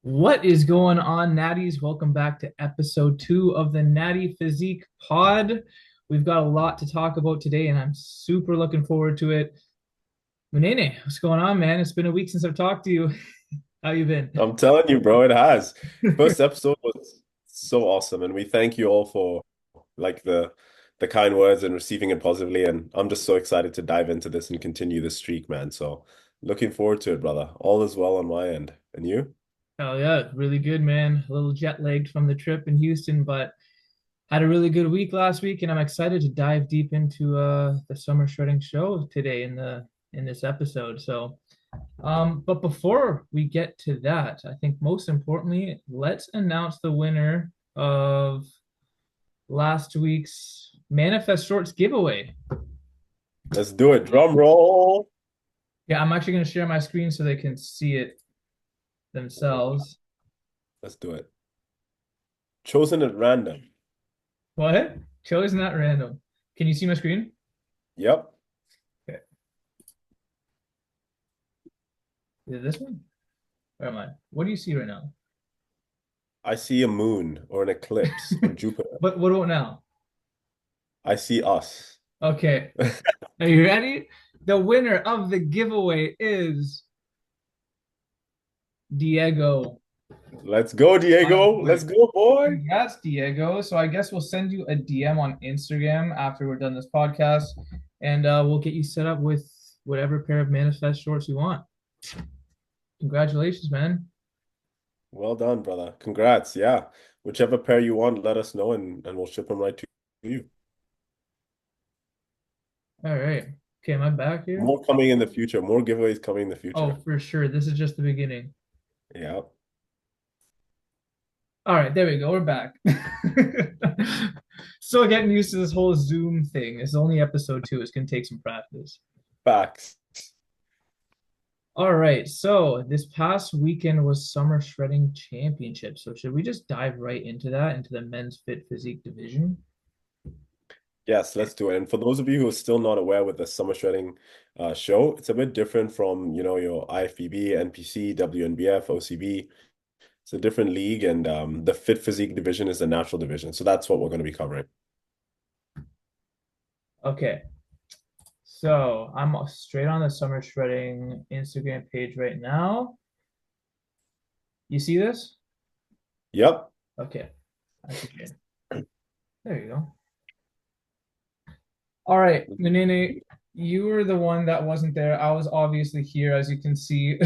What is going on, Natties? Welcome back to episode 2 of the Natty Physique Pod. We've got a lot to talk about today, and I'm super looking forward to it. Munene, what's going on, man? It's been a week since I've talked to you. How you been? I'm telling you, bro, it has. First episode was so awesome, and we thank you all for like the kind words and receiving it positively. And I'm just so excited to dive into this and continue this streak, man. So looking forward to it, brother. All is well on my end. And you? Oh yeah, really good, man. A little jet lagged from the trip in Houston, but had a really good week last week, and I'm excited to dive deep into the summer shredding show today in this episode. But before we get to that, I think most importantly, let's announce the winner of last week's Manifest Shorts giveaway. Let's do it. Drum roll. Yeah, I'm actually going to share my screen so they can see it themselves. Let's do it. Chosen at random. What? Chosen not random. Can you see my screen? Yep. Okay. Is it this one? Where am I? What do you see right now? I see a moon or an eclipse of Jupiter. But what about now? I see us. Okay. Are you ready? The winner of the giveaway is Diego. Let's go, My Diego. boy. Let's go, boy. Congrats, Diego. So I guess we'll send you a DM on Instagram after we're done this podcast, and we'll get you set up with whatever pair of manifest shorts you want. Congratulations, man. Well done, brother. Congrats. Yeah. Whichever pair you want, let us know and we'll ship them right to you. All right. Okay, am I back here? More coming in the future. More giveaways coming in the Oh, future. for sure. This is just the beginning. Yeah. All right, there we go. We're back. Still getting used to this whole Zoom thing. It's only episode 2. It's gonna take some practice. Facts. All right, so this past weekend was Summer Shredding Championship. So should we just dive right into that, into the men's fit physique division? Yes, let's do it. And for those of you who are still not aware with the summer shredding show, it's a bit different from, your IFBB, NPC, WNBF, OCB. It's a different league, and the fit physique division is the natural division. So that's what we're going to be covering. Okay, so I'm straight on the Summer Shredding Instagram page right now. You see this? Yep. Okay, okay. There you go. All right, Menene, you were the one that wasn't there. I was obviously here, as you can see.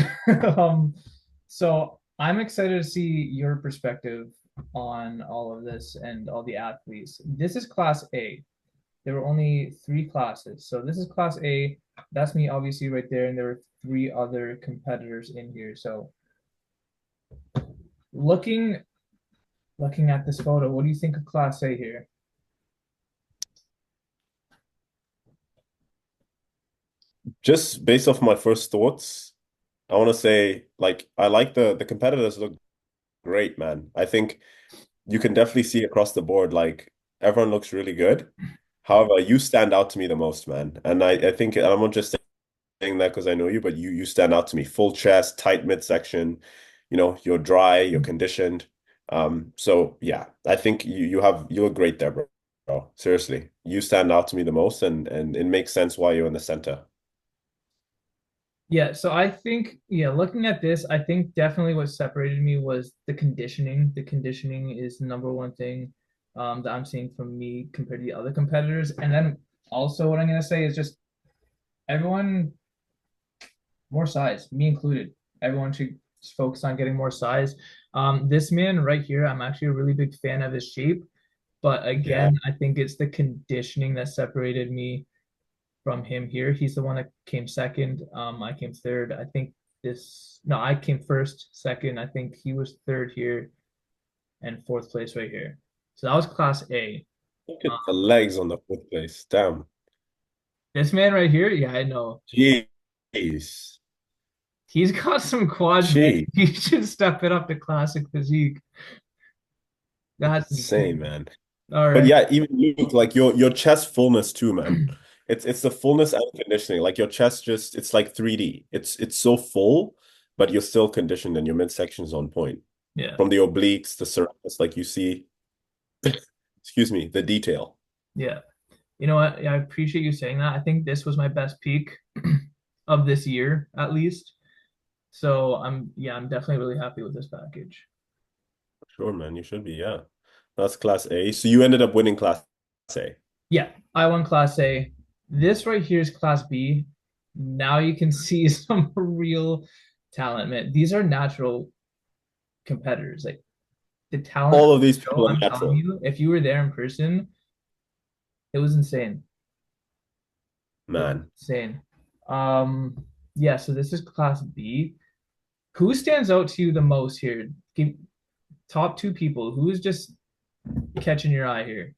So I'm excited to see your perspective on all of this and all the athletes. This is Class A. There were only 3 classes. So this is Class A. That's me, obviously, right there. And there were 3 other competitors in here. So looking looking at this photo, what do you think of Class A here? Just based off my first thoughts, I want to say, like, I like the competitors look great, man. I think you can definitely see across the board, like, everyone looks really good. However, you stand out to me the most, man. And I think, and I'm not just saying that because I know you, but you stand out to me. Full chest, tight midsection, you're dry, you're conditioned. So yeah, I think you look great there, bro. Seriously. You stand out to me the most, and it makes sense why you're in the center. Yeah, so I think, yeah, looking at this, I think definitely what separated me was the conditioning. The conditioning is the number one thing that I'm seeing from me compared to the other competitors. And then also what I'm gonna say is just everyone more size, me included. Everyone should focus on getting more size. This man right here, I'm actually a really big fan of his shape, but Yeah. again, I think it's the conditioning that separated me from him here. He's the one that came second. I came third. I think no, I came first, second. I think he was third here and fourth place right here. So that was Class A. Look at the legs on the foot place. Damn. This man right here, yeah, I know. Jeez. He's got some quads, man. Jeez. He should step it up to classic physique. That's Insane, insane. man. All But right. yeah, even Luke, like your chest fullness too, man. It's the fullness and conditioning. Like your chest just it's like 3D. It's so full, but you're still conditioned and your midsection's on point. Yeah. from the obliques, the surface, like you see, excuse me, the detail. Yeah. You know what? I appreciate you saying that. I think this was my best peak of this year, at least. So I'm definitely really happy with this package. Sure, man, you should be, yeah. That's class A. So you ended up winning class A. Yeah, I won Class A. This right here is Class B. Now you can see some real talent, man. These are natural competitors. Like the talent All of these show, people are I'm telling natural, you, if you were there in person, it was insane. It was man. insane. Yeah, so this is Class B. Who stands out to you the most here? Give top two people. Who is just catching your eye here?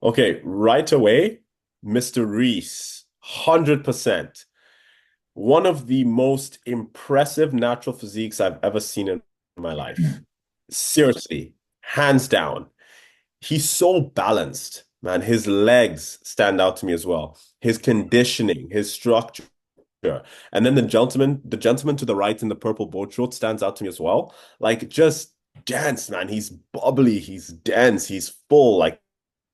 Okay, right away, Mr. Reese, 100%. One of the most impressive natural physiques I've ever seen in my life. Seriously, hands down. He's so balanced, man. His legs stand out to me as well. His conditioning, his structure. And then the gentleman to the right in the purple board short stands out to me as well. Like just dense, man. He's bubbly, he's dense, he's full, like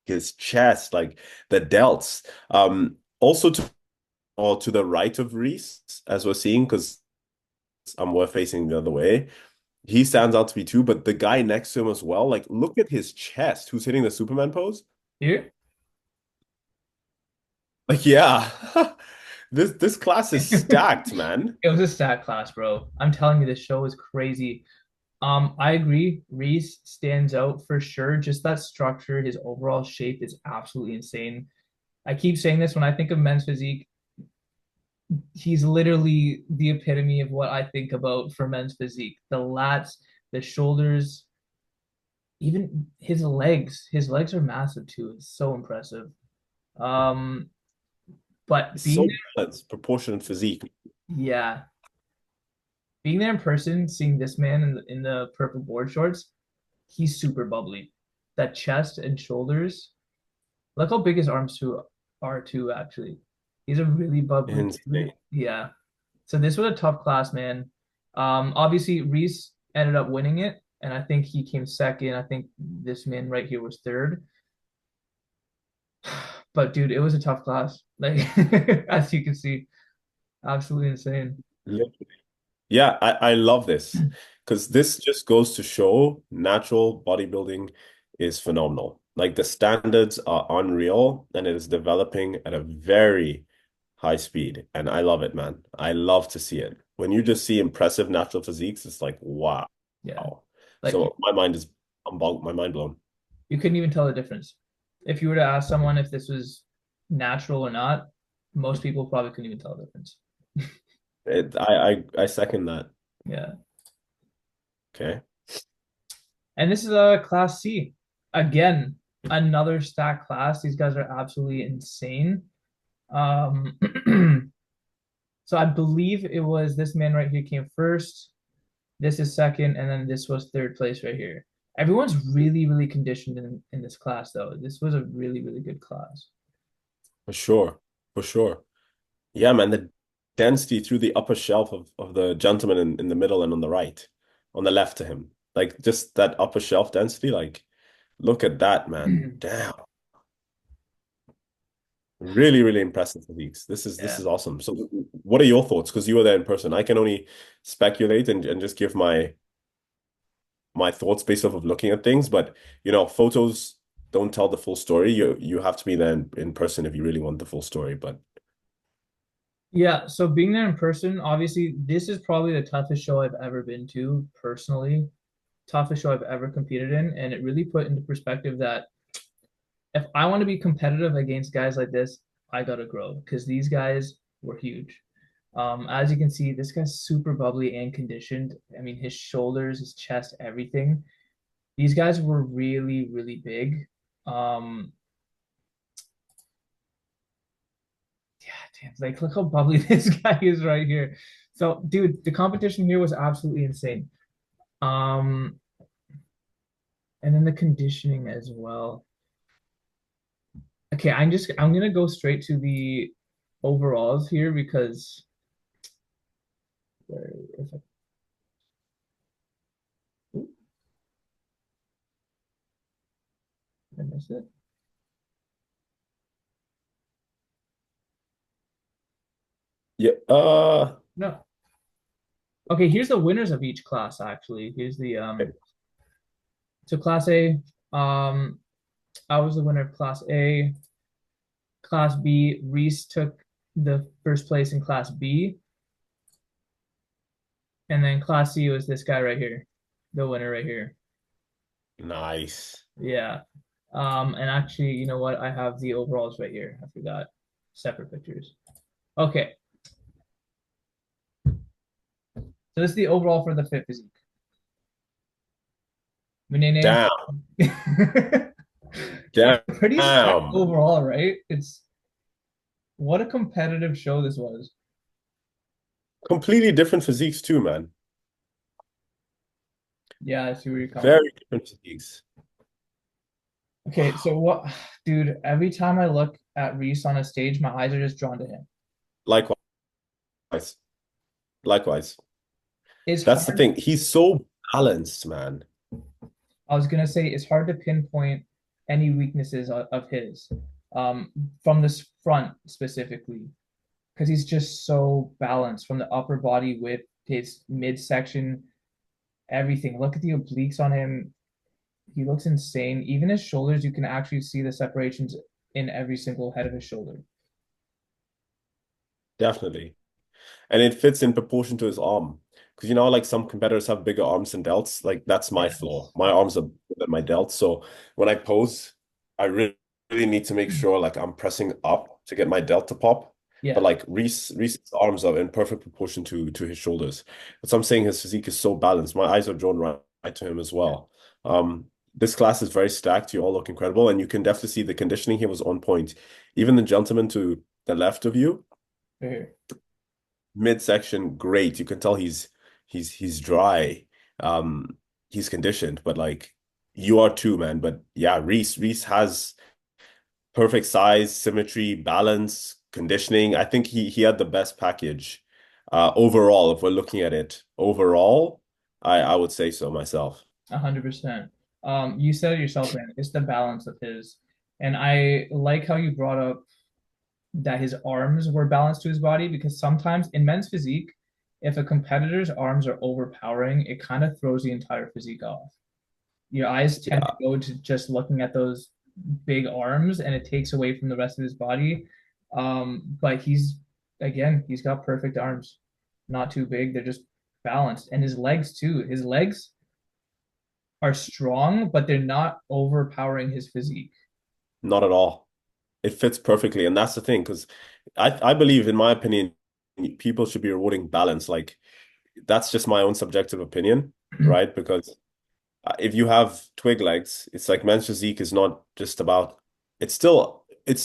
his chest, like the delts. Also to the right of Reese, as we're seeing, because we're facing the other way. He stands out to me too, but the guy next to him as well, like look at his chest, who's hitting the Superman pose. Here? Like, yeah. This class is stacked, man. It was a stat class, bro. I'm telling you, this show is crazy. I agree. Reese stands out for sure. Just that structure, his overall shape is absolutely insane. I keep saying this when I think of men's physique. He's literally the epitome of what I think about for men's physique. The lats, the shoulders, even his legs. His legs are massive too. It's so impressive. Um, but It's being so there, balanced, proportionate physique. yeah, being there in person, seeing this man in the purple board shorts, he's super bubbly. That chest and shoulders. Look how big his arms too are too, actually. He's a really bubbly dude. Insane. Yeah. So this was a tough class, man. Obviously Reese ended up winning it, and I think he came second. I think this man right here was third. But dude, it was a tough class. Like as you can see, absolutely insane. Yeah, I love this because this just goes to show natural bodybuilding is phenomenal. Like the standards are unreal and it is developing at a very high speed. And I love it, man. I love to see it. When you just see impressive natural physiques, it's like, wow. Yeah. Like So my mind is, my mind blown. you couldn't even tell the difference. If you were to ask someone if this was natural or not, most people probably couldn't even tell the difference. I second that. Yeah. Okay. And this is a class C. Again, another stack class. These guys are absolutely insane. Um, so I believe it was this man right here came first. This is second, and then this was third place right here. Everyone's really, really conditioned in this class, though. This was a really, really good class. For sure. For sure. Yeah, man, the density through the upper shelf of the gentleman in the middle and on the right, on the left to him. Like just that upper shelf density, like look at that, man. Damn. Really, really impressive physiques. This Yeah. is awesome. So what are your thoughts? Because you were there in person. I can only speculate and just give my thoughts based off of looking at things, but photos don't tell the full story. You have to be there in person if you really want the full story. But Yeah, so being there in person, obviously, this is probably the toughest show I've ever been to personally, toughest show I've ever competed in, and it really put into perspective that if I want to be competitive against guys like this, I gotta grow because these guys were huge. As you can see, this guy's super bubbly and conditioned. I mean, his shoulders, his chest, everything. These guys were really, really big. Um, yeah, damn, like look how bubbly this guy is right here. So, dude, the competition here was absolutely insane. Um, and then the conditioning as well. Okay, I'm gonna go straight to the overalls here because if miss it? Yeah. No. Okay, here's the winners of each class, actually. Here's the so class A, I was the winner of class A. Class B, Reese took the first place in class B. And then class C was this guy right here, the winner right here. Nice. Yeah. And actually, you know what? I have the overalls right here. I forgot. Separate pictures. Okay. So this is the overall for the fit physique. Menene. Damn. It's pretty stacked Damn. overall, right? It's what a competitive show this was. Completely different physiques too, man. Yeah, I see where you're coming from. Very different physiques. Okay, so what, dude, every time I look at Reese on a stage, my eyes are just drawn to him. Likewise. Likewise. It's That's the hard. thing. He's so balanced, man. I was gonna say it's hard to pinpoint any weaknesses of his, from this front specifically, because he's just so balanced from the upper body width, his midsection, everything. Look at the obliques on him. He looks insane. Even his shoulders, you can actually see the separations in every single head of his shoulder. Definitely. And it fits in proportion to his arm. Because you know, like some competitors have bigger arms than delts. Like that's my flaw. Yes. My arms are bigger than my delts. So when I pose, I really need to make sure like I'm pressing up to get my delt to pop. But Yeah, like Reese's arms are in perfect proportion to his shoulders. But so I'm saying his physique is so balanced. My eyes are drawn right to him as well. This class is very stacked. You all look incredible, and you can definitely see the conditioning here was on point. Even the gentleman to the left of you for sure. midsection, great. You can tell he's dry. Um, he's conditioned, but like you are too, man. But yeah, Reese has perfect size, symmetry, balance, conditioning. I think he had the best package. Overall, if we're looking at it overall, I would say so myself. 100%. You said it yourself, man. It's the balance of his. And I like how you brought up that his arms were balanced to his body because sometimes in men's physique, if a competitor's arms are overpowering, it kind of throws the entire physique off. Your eyes tend to Yeah, go to just looking at those big arms and it takes away from the rest of his body. But again, he's got perfect arms, not too big. They're just balanced. And his legs, too. His legs are strong, but they're not overpowering his physique. not at all. It fits perfectly, and that's the thing, because I believe, in my opinion, people should be rewarding balance. Like that's just my own subjective opinion, right? Because if you have twig legs, it's like men's physique is not just about, it's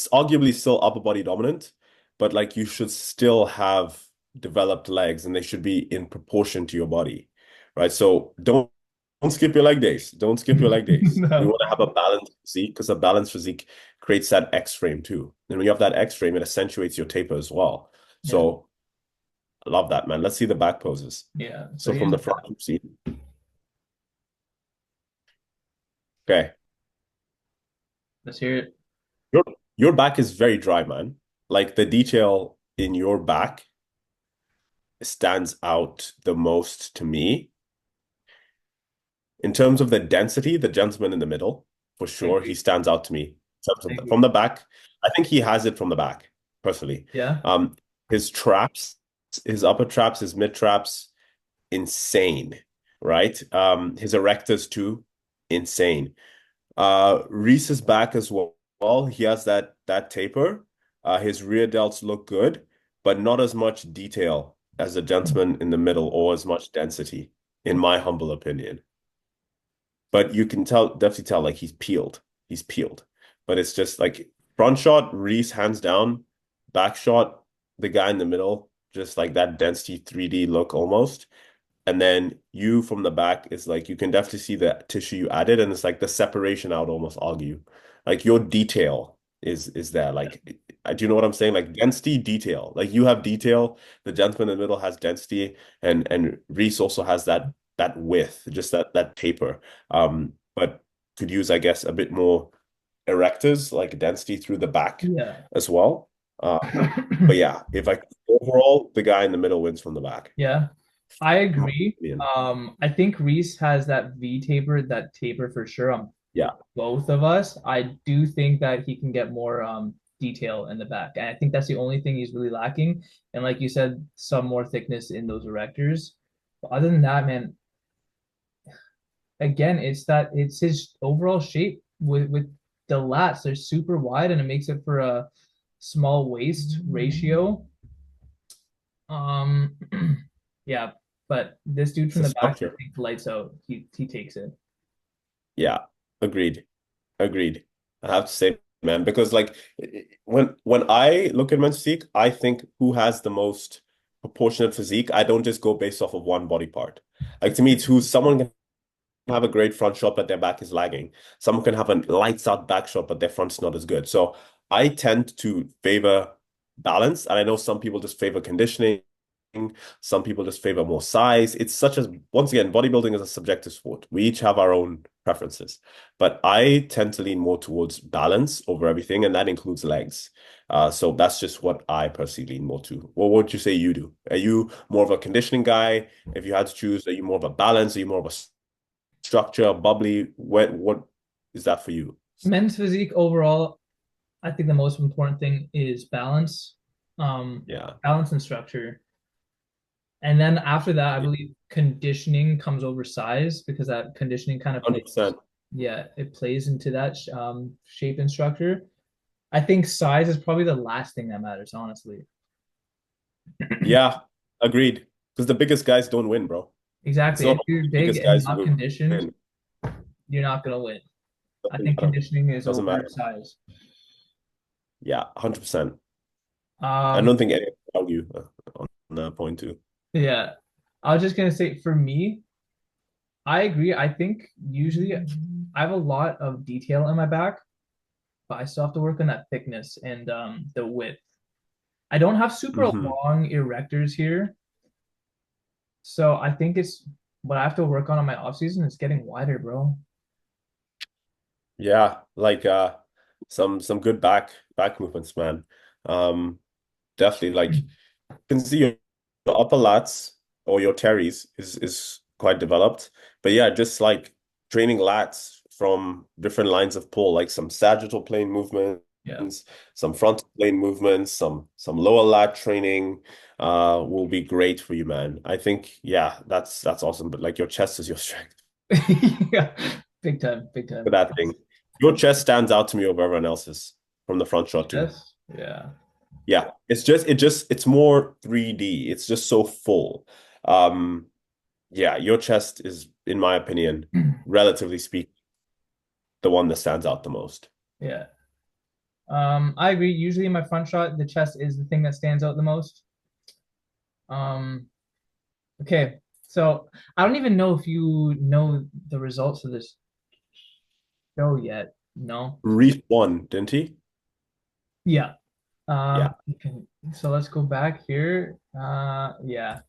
arguably still upper body dominant, but like you should still have developed legs and they should be in proportion to your body, right? So don't skip your leg days. Don't skip your leg days. We No. want to have a balanced physique because a balanced physique creates that X frame too. And when you have that X frame, it accentuates your taper as well. Yeah. So I love that, man. Let's see the back poses. Yeah. So So from here's the that. front, you see. Okay. Let's hear it. Your your back is very dry, man. Like the detail in your back stands out the most to me. In terms of the density, the gentleman in the middle, for I sure, he agree. stands out to me. In terms I of from agree. the back, I think he has it from the back, personally. Yeah. Um, his traps, his upper traps, his mid traps, insane, right? His erectors too, insane. Reese's back as well. He has that taper. His rear delts look good, but not as much detail as the gentleman in the middle or as much density, in my humble opinion. But you can definitely tell like he's peeled. He's peeled. But it's just like front shot, Reese hands down, back shot, the guy in the middle, just like that density 3D look almost. And then you from the back is like you can definitely see the tissue you added, and it's like the separation I would almost argue. Like your detail is there. Like do you know what I'm saying? Like density, detail. Like you have detail, the gentleman in the middle has density, and Reese also has that width, just that taper. But could use, I guess, a bit more erectors, like density through the back Yeah. as well. But yeah, if I overall, the guy in the middle wins from the back. Yeah, I In my agree. opinion. I think Reese has that V taper, that taper for sure on Yeah, both of us. I do think that he can get more detail in the back. And I think that's the only thing he's really lacking. And like you said, some more thickness in those erectors. But other than that, man, again, it's his overall shape with the lats. They're super wide and it makes it for a small waist ratio. Um, yeah, but this dude it's from a the back, I structure. think lights out. He takes it. Yeah, agreed. Agreed. I have to say, man, because like when I look at men's physique, I think who has the most proportionate physique. I don't just go based off of one body part. Like to me, it's who someone can have a great front shot, but their back is lagging. Someone can have a lights out back shot, but their front's not as good. So I tend to favor balance, and I know some people just favor conditioning. Some people just favor more size. It's such as, once again, bodybuilding is a subjective sport. We each have our own preferences, but I tend to lean more towards balance over everything, and that includes legs. So that's just what I personally lean more to. What would you say you do? Are you more of a conditioning guy? If you had to choose, are you more of a balance? Are you more of a structure, bubbly? What is that for you? Men's physique overall, I think the most important thing is balance, Yeah, balance and structure. And then after that, I yeah, believe conditioning comes over size because that conditioning kind of plays, 100%. yeah, it plays into that shape and structure. I think size is probably the last thing that matters, honestly. Yeah, agreed. Because the biggest guys don't win, bro. It's Exactly. not If all you're the big biggest and guys not who conditioned, win. you're not gonna win. I Doesn't think matter. conditioning is Doesn't over matter. size. Yeah, 100%. I Um, don't think anyone can argue on that point too. yeah. I was just gonna say for me, I agree. I think usually I have a lot of detail in my back, but I still have to work on that thickness and the width. I don't have super Hmm. long erectors here, so I think it's what I have to work on my off season is getting wider, bro. Yeah, like some good back movements, man. Um, Definitely like can see your upper lats or your teres is quite developed. But yeah, just like training lats from different lines of pull, like some sagittal plane movements, Yeah. some frontal plane movements, some lower lat training will be great for you, man. I think yeah, that's awesome. But like your chest is your strength Yeah. Big time, big for time. that thing. Your chest stands out to me over everyone else's from the front shot too. Yes. Yeah. Yeah, it's more 3D. It's just so full. Um, yeah, your chest is, in my opinion, relatively speaking, the one that stands out the most. Yeah. I agree. Usually in my front shot, the chest is the thing that stands out the most. Um, okay. So I don't even know if you know the results of this show yet. No? Reef won, didn't he? Yeah. Yeah. Okay. So let's go back here. Yeah.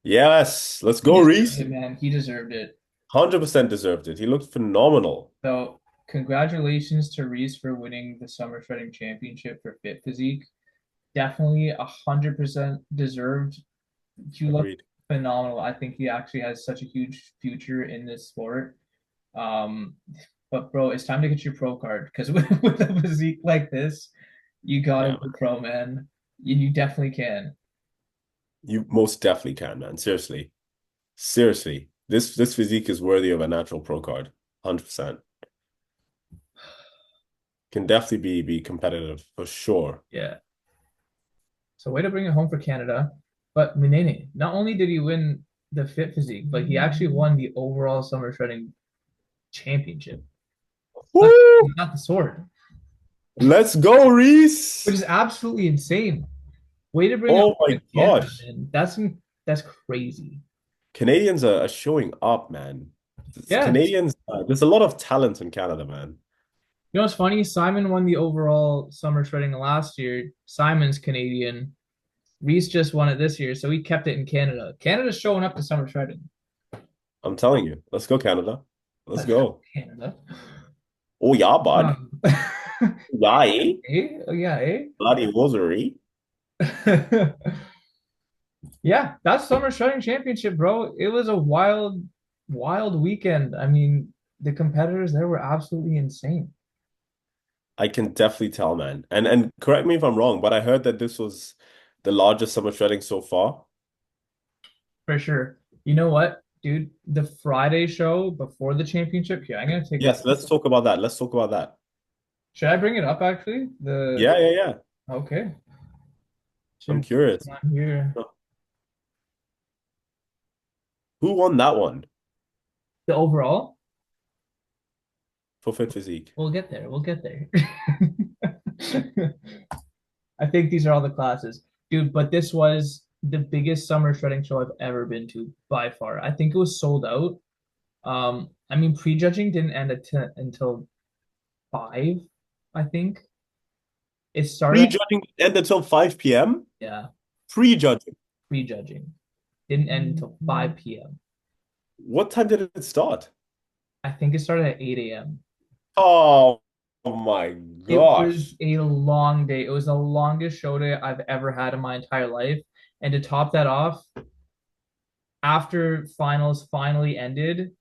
Yes, let's He go, deserved Reese. it, man. He deserved it. 100% deserved it. He looked phenomenal. So congratulations to Reese for winning the Summer Shredding Championship for Fit Physique. Definitely 100% deserved. You look Agreed. phenomenal. I think he actually has such a huge future in this sport. Um, but bro, it's time to get your pro card because with a physique like this, you gotta Yeah, go man. pro, man. You definitely can. You most definitely can, man. Seriously. Seriously. This physique is worthy of a natural pro card. 100%. Can definitely be competitive for sure. Yeah. So way to bring it home for Canada. But Minene, not only did he win the Fit Physique, but he actually won the overall summer shredding championship. Not, Woo! not the sword, Let's go, which Reese. is absolutely insane. Way to bring it Oh home my to Canada, gosh. man. That's crazy. Canadians are showing up, man. Yeah. Canadians, there's a lot of talent in Canada, man. You know what's funny? Simon won the overall summer shredding last year. Simon's Canadian. Reese just won it this year, so he kept it in Canada. Canada's showing up to summer shredding. I'm telling you. Let's go, Canada. Let's Let's go, go. Canada. Oh yeah, bud. Um, Yeah, eh? oh yeah, Bloody rosary. eh? Yeah, that's Summer Shredding Championship, bro. It was a wild, wild weekend. I mean, the competitors there were absolutely insane, I can definitely tell, man. And correct me if I'm wrong, but I heard that this was the largest summer shredding so far. for sure. You know what, dude? The Friday show before the championship, here, I'm gonna take a. Yes, let's talk about that. Let's talk about that. Should I bring it up actually? The Yeah, yeah, yeah. okay. I'm Should curious. on here. Who won that one The overall? for Fit Physique? We'll get there. We'll get there. I think these are all the classes, dude. But this was the biggest summer shredding show I've ever been to by far. I think it was sold out. I mean, prejudging didn't end until 5, I think. It started, Pre-judging end until 5 p.m. yeah, Pre-judging. prejudging didn't end until 5 p.m. What time did it start? I think it started at 8 a.m. Oh, oh my It was gosh. a long day. It was the longest show day I've ever had in my entire life. And to top that off, after finals finally ended,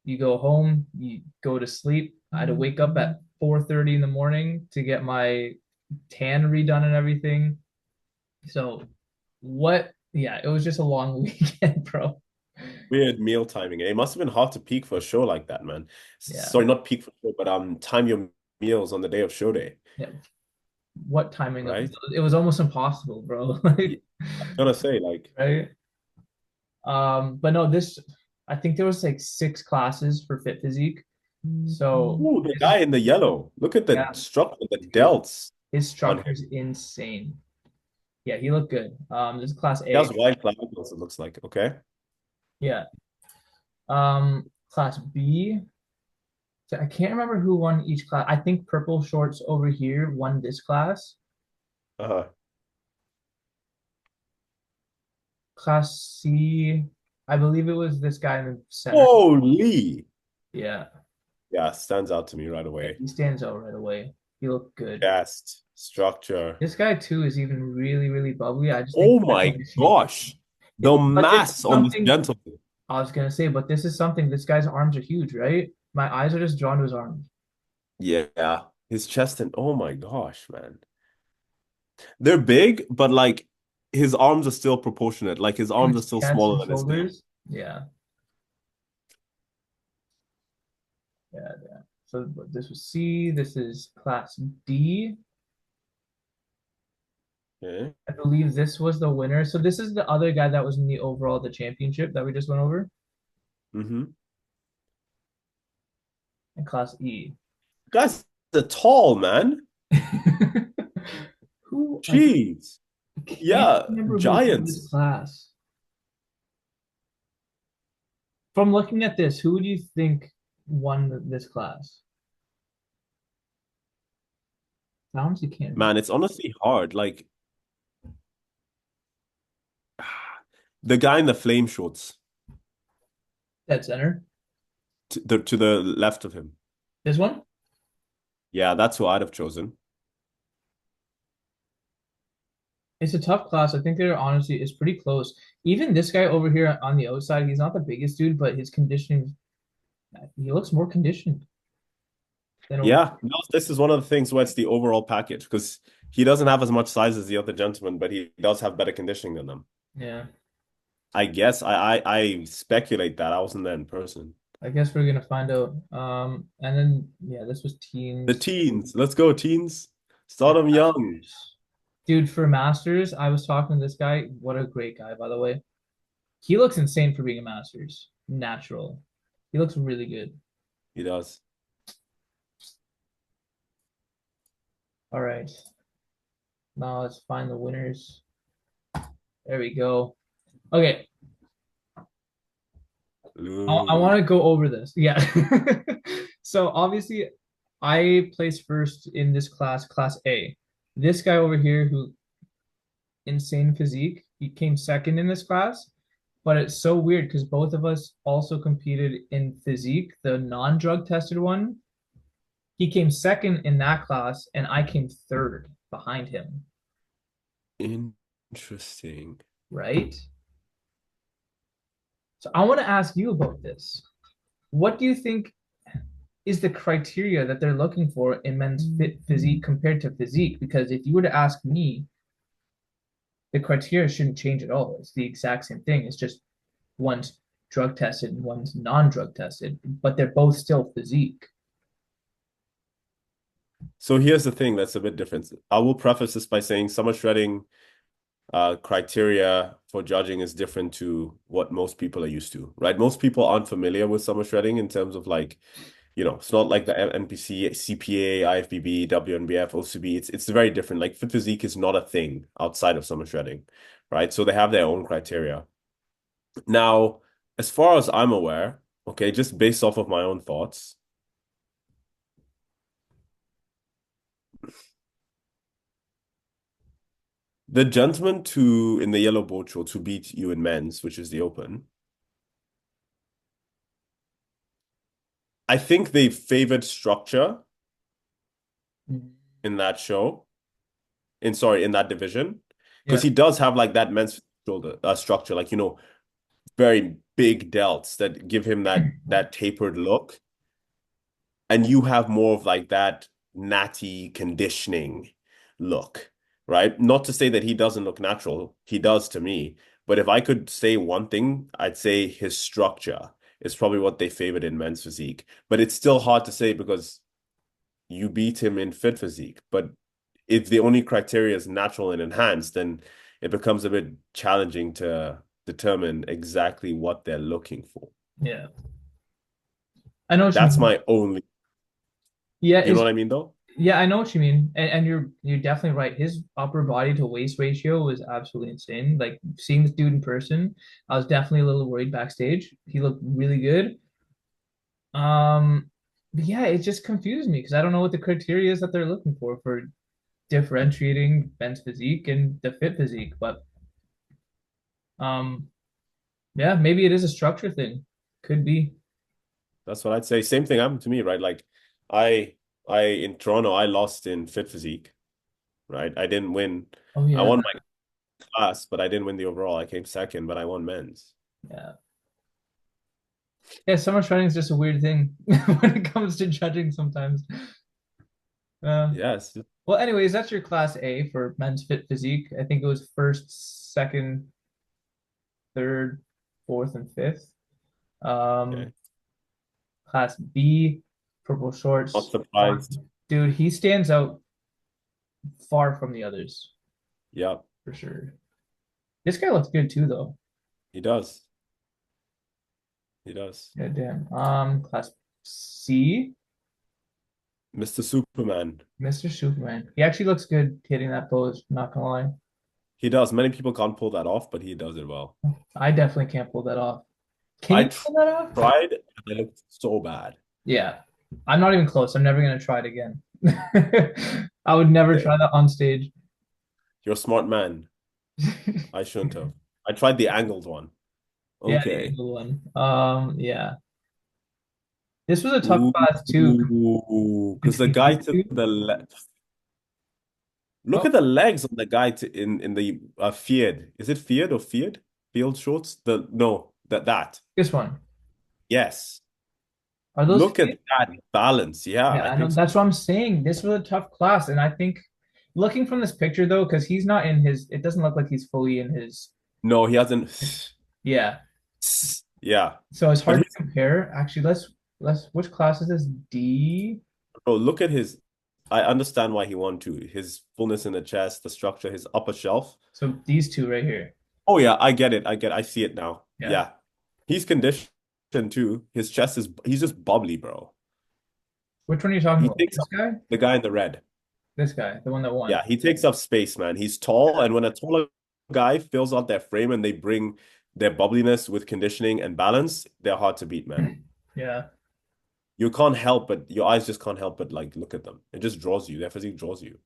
you go home, you go to sleep. I had to wake up at 4:30 in the morning to get my tan redone and everything. So what? Yeah, it was just a long weekend, bro. Weird meal timing. It must have been hard to peak for a show like that, man. Yeah, Sorry, not peak for show, but time your meals on the day of show day, yeah. What timing of right? it was almost impossible, bro. Yeah, Like, I'm gonna say, like, right? But no, this I think there was like 6 classes for Fit Physique. So ooh, the guy in the yellow. Look at the yeah, structure, the dude, delts his on him. structure is insane. Yeah, he looked good. This is class He has A. wide clavicles, it looks like. Okay. Yeah. Class B. So I can't remember who won each class. I think purple shorts over here won this class. Uh-huh. Class C, I believe it was this guy in the center. Holy. Yeah, Yeah, stands out to me right yeah, away. he stands out right away. He looked good. Chest, structure. This guy too is even really, really bubbly. I just think Oh the my conditioning. gosh. The But this is mass on this something gentleman. I was gonna say, but this is something. This guy's arms are huge, right? My eyes are just drawn to his arms. Yeah. His chest and oh my gosh, man. They're big, but like his arms are still proportionate. Like his To arms are his still chest and smaller than his tail. shoulders. Yeah, yeah, yeah. So this was C. This is class D. Okay. I believe this was the winner. So this is the other guy that was in the overall the championship that we just went over Mm-hmm. in class E. Guys, the tall man. Who I Jeez. can't Yeah, remember who won this giants. class. From looking at this, who do you think won this class? I honestly can't remember. Man, it's honestly hard. Like the guy in the flame shorts Dead center. to the left of him. This one? Yeah, that's who I'd have chosen. It's a tough class. I think they're honestly it's pretty close. Even this guy over here on the outside, he's not the biggest dude, but his conditioning, he looks more conditioned than over. Yeah, no, this is one of the things where it's the overall package because he doesn't have as much size as the other gentlemen, but he does have better conditioning than them. Yeah. I guess I speculate that I wasn't there in person. I guess we're gonna find out. And then yeah, this was The teens. teens, let's go teens. Yeah, Start them young. masters. Dude, for masters, I was talking to this guy. What a great guy, by the way. He looks insane for being a masters. Natural. He looks really good. He does. All right. Now let's find the winners. There we go. Okay. I Ooh. want to go over this. Yeah. So obviously, I placed first in this class, class A. This guy over here, who insane physique, he came second in this class. But it's so weird because both of us also competed in physique, the non-drug tested one. He came second in that class, and I came third behind him, Interesting. right? So I want to ask you about this. What do you think is the criteria that they're looking for in men's physique compared to physique? Because if you were to ask me, the criteria shouldn't change at all. It's the exact same thing. It's just one's drug tested and one's non-drug tested, but they're both still physique. So here's the thing that's a bit different. I will preface this by saying summer shredding criteria for judging is different to what most people are used to, right? Most people aren't familiar with summer shredding in terms of like, it's not like the NPC, CPA, IFBB, WNBF, OCB. It's very different. Like fit physique is not a thing outside of summer shredding, right? So they have their own criteria. Now, as far as I'm aware, okay, just based off of my own thoughts, the gentleman to in the yellow boat show to beat you in men's, which is the open, I think they favored structure in that show. In that division. Because Yeah. he does have like that men's shoulder structure, like very big delts that give him that tapered look. And you have more of like that natty conditioning look, right? Not to say that he doesn't look natural, he does to me. But if I could say one thing, I'd say his structure is probably what they favored in men's physique. But it's still hard to say because you beat him in fit physique. But if the only criteria is natural and enhanced, then it becomes a bit challenging to determine exactly what they're looking for. Yeah. I know what you That's mean. my only, Yeah, you know is what I mean though? yeah, I know what you mean. And you're definitely right. His upper body to waist ratio was absolutely insane. Like seeing this dude in person, I was definitely a little worried backstage. He looked really good. Um, but yeah, it just confused me because I don't know what the criteria is that they're looking for differentiating men's physique and the fit physique. But um, yeah, maybe it is a structure thing. Could be. That's what I'd say. Same thing happened to me, right? Like I in Toronto, I lost in fit physique, right? I didn't win. Oh I yeah, won my class, but I didn't win the overall. I came second, but I won men's. yeah, yeah. Summer training is just a weird thing when it comes to judging sometimes. Uh, Yes. well, anyways, that's your class A for men's fit physique. I think it was first, second, third, fourth, and fifth. Okay. Um, class B, purple Not shorts. surprised. Dude, he stands out far from the others Yep, for sure. This guy looks good too, though. he does. He does. Yeah, damn. Class C, Mr. Superman. Mr. Superman. He actually looks good hitting that pose, not gonna lie. He does. Many people can't pull that off, but he does it well. I definitely can't pull that off. Can I you pull that off? tried, and I looked so bad. Yeah. I'm not even close. I'm never gonna try it again. I would never Same. try that on stage. You're a smart man. I shouldn't have. I tried the angled one. Yeah, the Okay. angle one. Yeah. This was a tough class too Ooh, because the between guy these to two. the left. Look Oh, at the legs on the guy in the Field. Is it Field or Field? Field shorts? The no, that. this one. Yes. Are those Look at fit? that balance. Yeah, Yeah, I I know. think so. That's what I'm saying. This was a tough class, and I think looking from this picture though, because he's not in his. It doesn't look like he's fully in his. No, he hasn't. Yeah. Yeah. So it's But hard to compare. Actually, let's. Which class is this? D. look at his. I understand why he won too. His fullness in the chest, the structure, his upper shelf. So these two right here. Oh yeah, I get it. I see it now. Yeah. Yeah. He's conditioned too. His chest he's just bubbly, bro. Which one are you talking He about? takes This up guy? the guy in the red. This guy, the one that won. Yeah, he takes up space, man. He's tall, and when a taller guy fills out their frame and they bring their bubbliness with conditioning and balance, they're hard to beat, man. Yeah. You can't help but your eyes just can't help but like look at them. It just draws you. Their physique draws you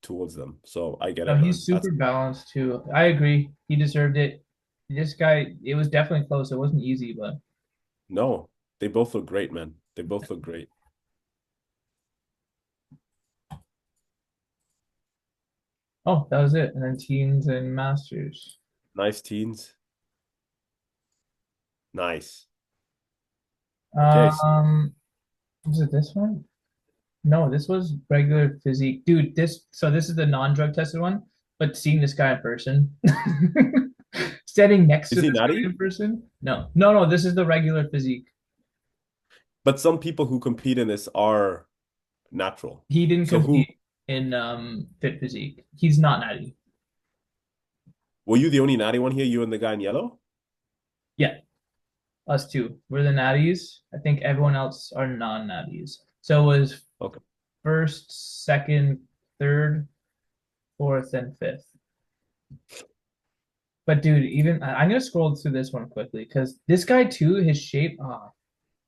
towards them. So I get No, it, he's man. That's super balanced too. I agree. He deserved it. This guy, it was definitely close. It wasn't easy, but no, they both look great, man. They both look great. Oh, that was it. And then teens and masters. Nice teens. Nice. Okay. Um, was it this one? No, this was regular physique. Dude, this is the non-drug tested one, but seeing this guy in person, standing next to Is he this guy natty? in person. No, no, no, this is the regular physique. But some people who compete in this are natural. He didn't So who compete in fit physique. He's not natty. were you the only natty one here? You and the guy in yellow? Yeah, us two. We're the natties. I think everyone else are non-natties. So it was Okay. first, second, third, fourth, and fifth. But dude, even I'm gonna scroll through this one quickly because this guy too, his shape,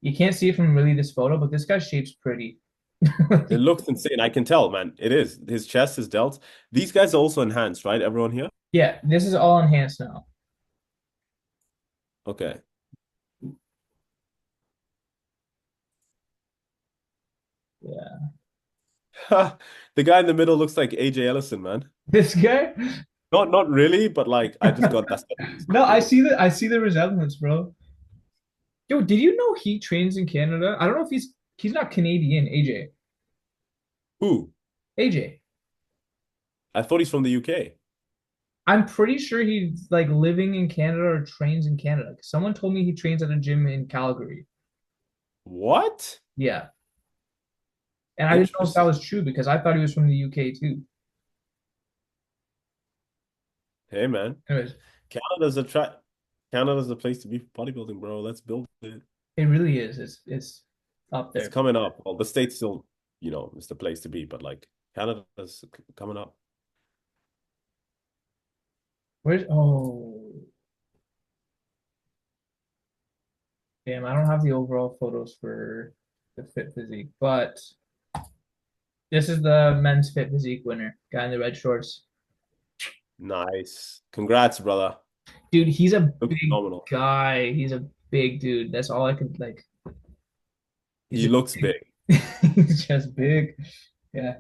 you can't see it from really this photo, but this guy's shape's pretty. It looks insane. I can tell, man. It is. His chest is dealt. These guys are also enhanced, right? Everyone here? Yeah, this is all enhanced now. Okay. Yeah. The guy in the middle looks like AJ Ellison, man. This guy? Not really, but like I just got that. No, I see the resemblance, bro. Yo, did you know he trains in Canada? I don't know if he's not Canadian, AJ. Who? AJ. I thought he's from the UK. I'm pretty sure he's like living in Canada or trains in Canada. Someone told me he trains at a gym in Calgary. What? Yeah. And I didn't know if that Interesting. was true because I thought he was from the UK too. Hey, man. Anyways, Canada's a tra Canada's the place to be for bodybuilding, bro. Let's build it. it really is. It's up It's there. coming up. Well, the States still, is the place to be, but like Canada's coming up. Where's damn, I don't have the overall photos for the fit physique, but this is the men's fit physique winner, guy in the red shorts. Nice. Congrats, brother. Dude, he's a Looks big phenomenal. guy. He's a big dude. That's all I could like. He's He just looks big. big. He's just big. Yeah,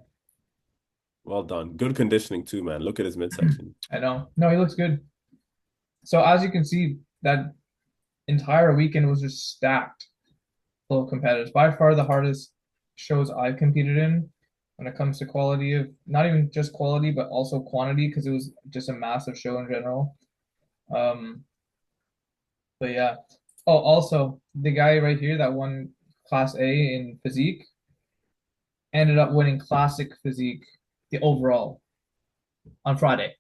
Well done. Good conditioning too, man. Look at his midsection. I know. No, he looks good. So as you can see, that entire weekend was just stacked full of competitors. By far the hardest shows I've competed in when it comes to quality of not even just quality, but also quantity, because it was just a massive show in general. Um, but yeah. Oh, also the guy right here that won Class A in physique ended up winning classic physique, the overall on Friday.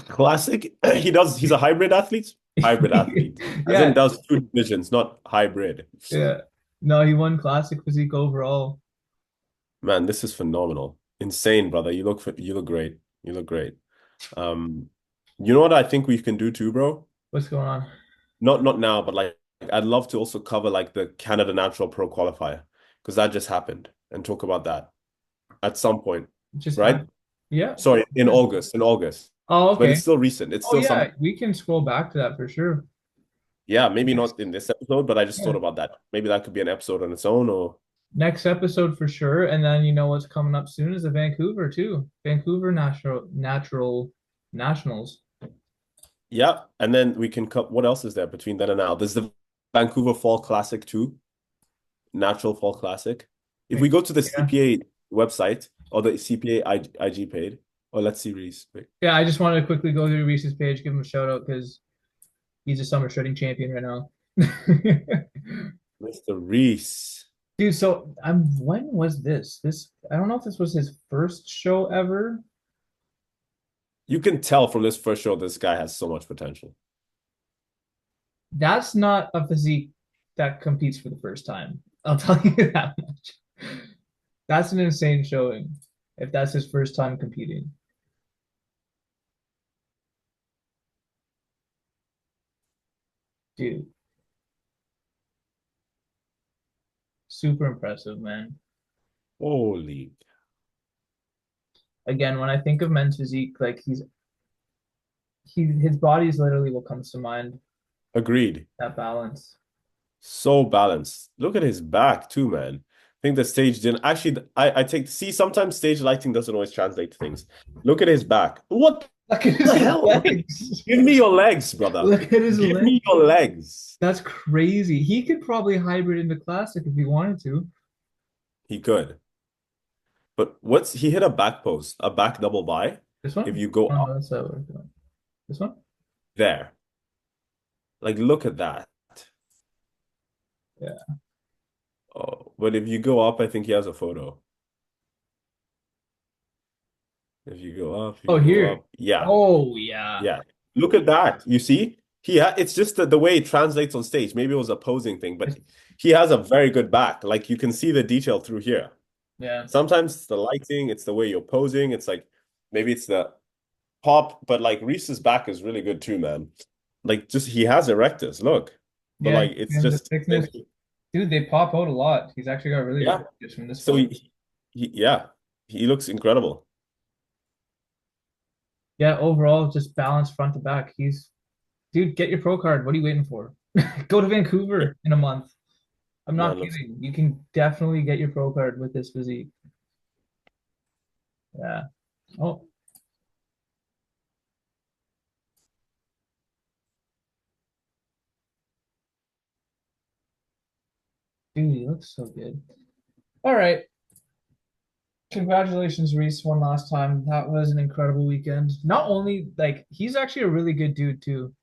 Classic. He's a hybrid athlete. Hybrid athlete. As in Yeah, does two divisions, not hybrid. yeah. No, he won classic physique overall. Man, this is phenomenal. Insane, brother. You look great. You look great. Um, you know what I think we can do too, bro? What's going on? Not now, but like I'd love to also cover like the Canada Natural Pro qualifier because that just happened and talk about that at some point, Just right? yeah. Sorry, in August, in August. Oh, But it's okay. still recent. It's Oh still yeah, some, we can scroll back to that for sure. yeah, maybe not Next, in this episode, but I just thought yeah. about that. Maybe that could be an episode on its own or Next episode for sure. And then you know what's coming up soon is the Vancouver too. Vancouver Natural Nationals. yeah. And then we can cut what else is there between then and now? There's the Vancouver Fall Classic too, Natural Fall Classic. If we go to the Yeah. CPA website or the CPA IG page, or let's see Reese. Wait. Yeah, I just wanted to quickly go through Reese's page, give him a shout out because he's a summer shredding champion right now. Mr. Reese. Dude, so when was this? This I don't know if this was his first show ever. You can tell from this first show this guy has so much potential. That's not a physique that competes for the first time. I'll tell you that much. That's an insane showing if that's his first time competing. Dude, super impressive, man. Holy. Again, when I think of men's physique, like his body is literally what comes to mind. Agreed. That balance. So balanced. Look at his back too, man. think the stage didn't actually. I take see sometimes stage lighting doesn't always translate to things. Look at his back. What Look at his the hell? legs. Give me your legs, brother. Look at his Give legs. me your legs. That's crazy. He could probably hybrid into classic if he wanted to. He could. But what's he hit a back post, a back double by. This If one? you go Oh, up that's what we're doing. This one? there, like look at that. Yeah. Oh, but if you go up, I think he has a photo. If you go up, Oh, you go here. up. Yeah, Oh, yeah. yeah. Look at that. You see? It's just the way it translates on stage. Maybe it was a posing thing, but he has a very good back. Like you can see the detail through here. Yeah. Sometimes it's the lighting, it's the way you're posing. It's like maybe it's the pop, but like Reese's back is really good too, man. Like just he has erectors, look. But Yeah. like it's And the just thickness. Dude, they pop out a lot. He's actually got really good yeah. pictures from this So photo. yeah, he looks incredible. Yeah, overall, just balanced front to back. Dude, get your pro card. What are you waiting for? Go to Vancouver in a month. I'm not Man looks kidding. You can definitely get your pro card with this physique. Yeah. Oh, dude, he looks so good. All right. Congratulations, Reese, one last time. That was an incredible weekend. Not only like he's actually a really good dude too.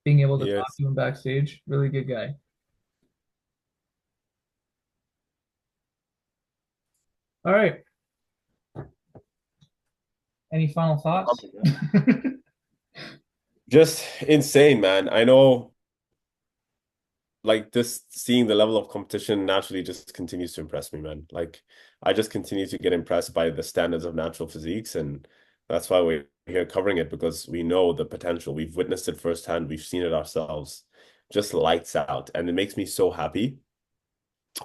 Being able to he talk is. to him backstage, really good guy. All right. Any final thoughts? Just insane, man. I know like just seeing the level of competition naturally just continues to impress me, man. Like I just continue to get impressed by the standards of natural physiques, and that's why we're here covering it because we know the potential. We've witnessed it firsthand. We've seen it ourselves. Just lights out, and it makes me so happy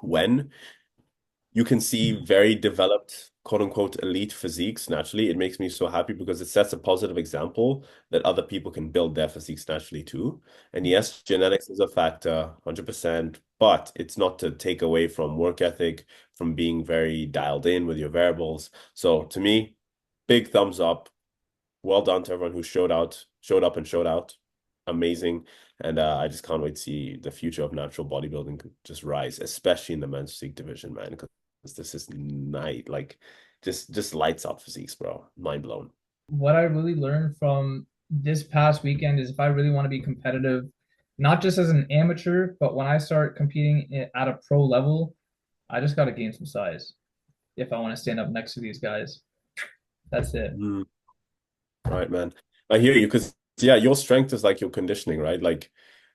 when you can see very developed, quote unquote, elite physiques naturally. It makes me so happy because it sets a positive example that other people can build their physiques naturally too. And yes, genetics is a factor, 100%, but it's not to take away from work ethic, from being very dialed in with your variables. So to me, big thumbs up. Well done to everyone who showed up and showed out. Amazing. And I just can't wait to see the future of natural bodybuilding just rise, especially in the men's physique division, man. Because this is like just lights out physiques, bro. Mind blown. What I really learned from this past weekend is if I really want to be competitive, not just as an amateur, but when I start competing at a pro level, I just got to gain some size if I want to stand up next to these guys. That's it. Mm, right, man. I hear you because yeah, your strength is like your conditioning, right? Like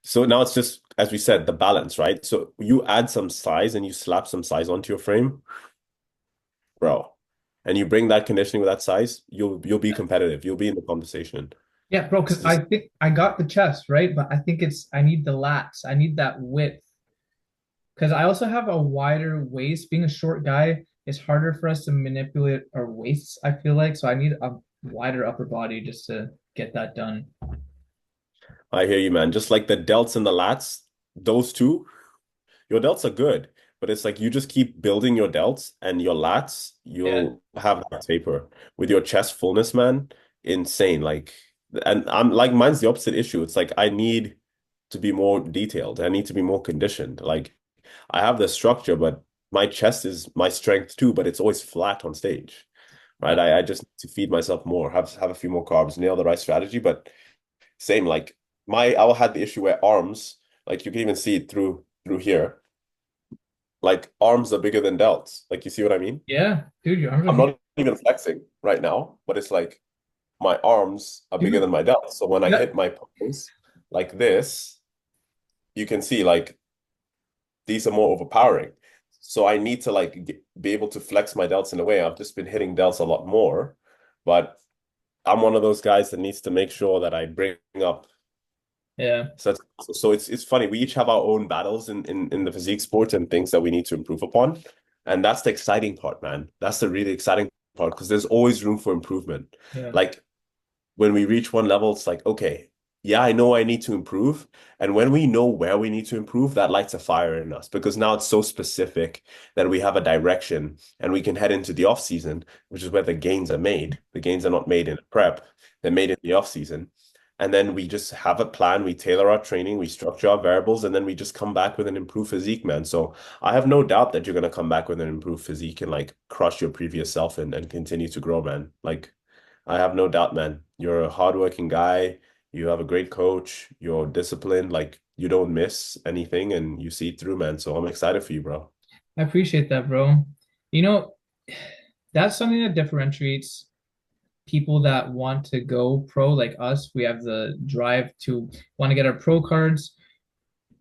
so now it's just as we said, the balance, right? So you add some size and you slap some size onto your frame, bro, and you bring that conditioning with that size, you'll be competitive. You'll be in the conversation. Yeah, bro, It's because I just think I got the chest, right? But I think I need the lats. I need that width. Because I also have a wider waist. Being a short guy, it's harder for us to manipulate our waists, I feel like. So I need a wider upper body just to get that done. I hear you, man. Just like the delts and the lats, those two, your delts are good, but it's like you just keep building your delts and your lats, Yeah. you'll have that taper. With your chest fullness, man, insane. Like, and I'm like, mine's the opposite issue. It's like I need to be more detailed. I need to be more conditioned. Like, I have the structure, but my chest is my strength too, but it's always flat on stage, right? Yeah. I just need to feed myself more, have a few more carbs, nail the right strategy, but same, like I had the issue where arms, like you can even see it through here. Like arms are bigger than delts. Like you see what I mean? Yeah, dude, your arms are I'm huge. not even flexing right now, but it's like my arms are bigger Dude, than my delts. So when I yeah, hit my pose like this, you can see like these are more overpowering. So I need to like be able to flex my delts in a way. I've just been hitting delts a lot more, but I'm one of those guys that needs to make sure that I bring up. yeah, So it's funny. We each have our own battles in the physique sport and things that we need to improve upon. And that's the exciting part, man. That's the really exciting part because there's always room for improvement. yeah, Like when we reach one level, it's like, okay, yeah, I know I need to improve. And when we know where we need to improve, that lights a fire in us because now it's so specific that we have a direction and we can head into the off season, which is where the gains are made. The gains are not made in prep, they're made in the off season. And then we just have a plan, we tailor our training, we structure our variables, and then we just come back with an improved physique, man. So I have no doubt that you're gonna come back with an improved physique and like crush your previous self and continue to grow, man. Like I have no doubt, man. You're a hardworking guy. You have a great coach. You're disciplined. Like you don't miss anything and you see it through, man. So I'm excited for you, bro. I appreciate that, bro. You know, that's something that differentiates people that want to go pro like us. We have the drive to want to get our pro cards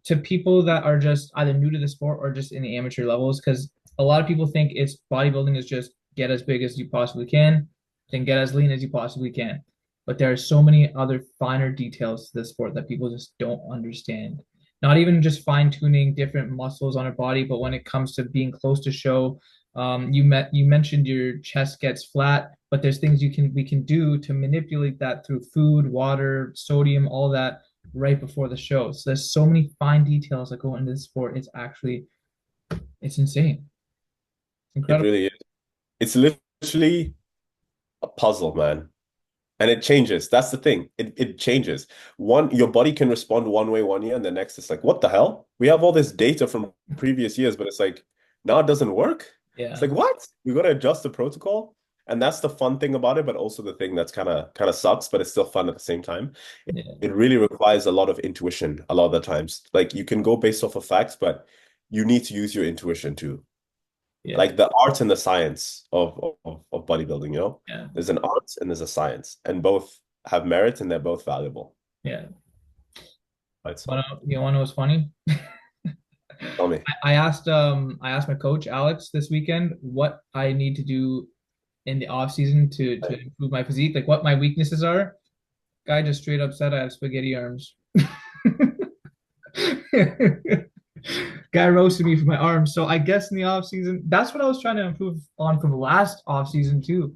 to people that are just either new to the sport or just in the amateur levels. Because a lot of people think it's bodybuilding is just get as big as you possibly can, then get as lean as you possibly can. But there are so many other finer details to the sport that people just don't understand. Not even just fine tuning different muscles on a body, but when it comes to being close to show, you mentioned your chest gets flat, but there's things we can do to manipulate that through food, water, sodium, all that right before the show. So there's so many fine details that go into the sport. It's insane. It Incredible. really is. It's literally a puzzle, man. And it changes. That's the thing. It changes. Your body can respond one way one year, and the next it's like, what the hell? We have all this data from previous years, but it's like now it doesn't work. It's Yeah. like, what? We gotta adjust the protocol. And that's the fun thing about it, but also the thing that's kind of sucks, but it's still fun at the same time. Yeah. It really requires a lot of intuition a lot of the times. Like you can go based off of facts, but you need to use your intuition too, Yeah. like the art and the science of bodybuilding, you know? Yeah. There's an art and there's a science, and both have merit and they're both valuable. Yeah. Right. So You wanna know what's funny? tell me. I asked my coach Alex this weekend what I need to do in the off season to improve my physique, like what my weaknesses are. Guy just straight up said I have spaghetti arms. Guy roasted me for my arms. So I guess in the off season, that's what I was trying to improve on from last off season too.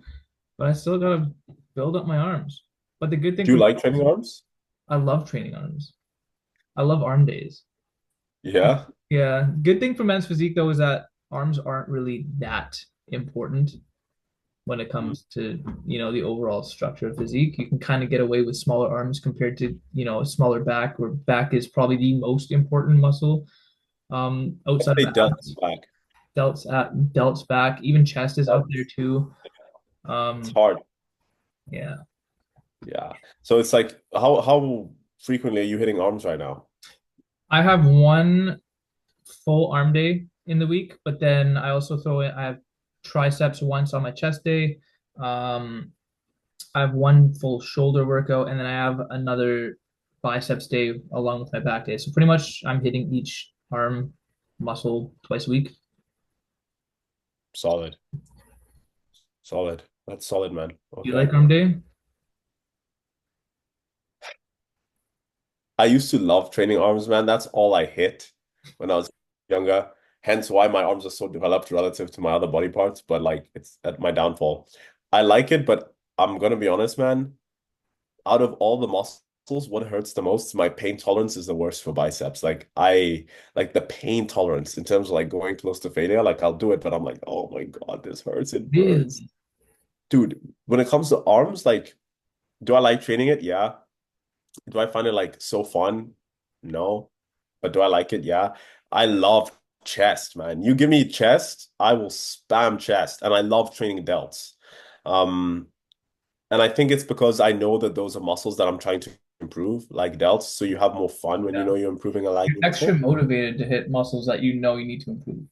But I still gotta build up my arms. But the good thing Do you for like training arms? I love training arms. I love arm days. Yeah. Yeah. Good thing for men's physique though is that arms aren't really that important when it Mm. comes to, the overall structure of physique. You can kind of get away with smaller arms compared to, a smaller back, where back is probably the most important muscle I'd outside of say the delts abs. back. Delts back, even chest is out there Delts. too. It's Um, hard. yeah. Yeah. So it's like how frequently are you hitting arms right now? I have one full arm day in the week, but then I have triceps once on my chest day. Um, I have one full shoulder workout, and then I have another biceps day along with my back day. So pretty much I'm hitting each arm muscle twice a week. Solid. Solid. That's solid, man. Do you Okay. like arm day? I used to love training arms, man. That's all I hit when I was younger. Hence why my arms are so developed relative to my other body parts. But like it's at my downfall. I like it, but I'm gonna be honest, man. Out of all the muscles, what hurts the most, my pain tolerance is the worst for biceps. Like I like the pain tolerance in terms of like going close to failure. Like I'll do it, but I'm like, oh my God, this hurts. It burns. Really? Dude, when it comes to arms, like, do I like training it? Yeah. Do I find it like so fun? No. But do I like it? Yeah. I love chest, man. You give me chest, I will spam chest. And I love training delts. Um, and I think it's because I know that those are muscles that I'm trying to improve, like delts. So you have more fun when you Yeah. know you're improving a You're lagging extra muscle. motivated to hit muscles that you know you need to improve.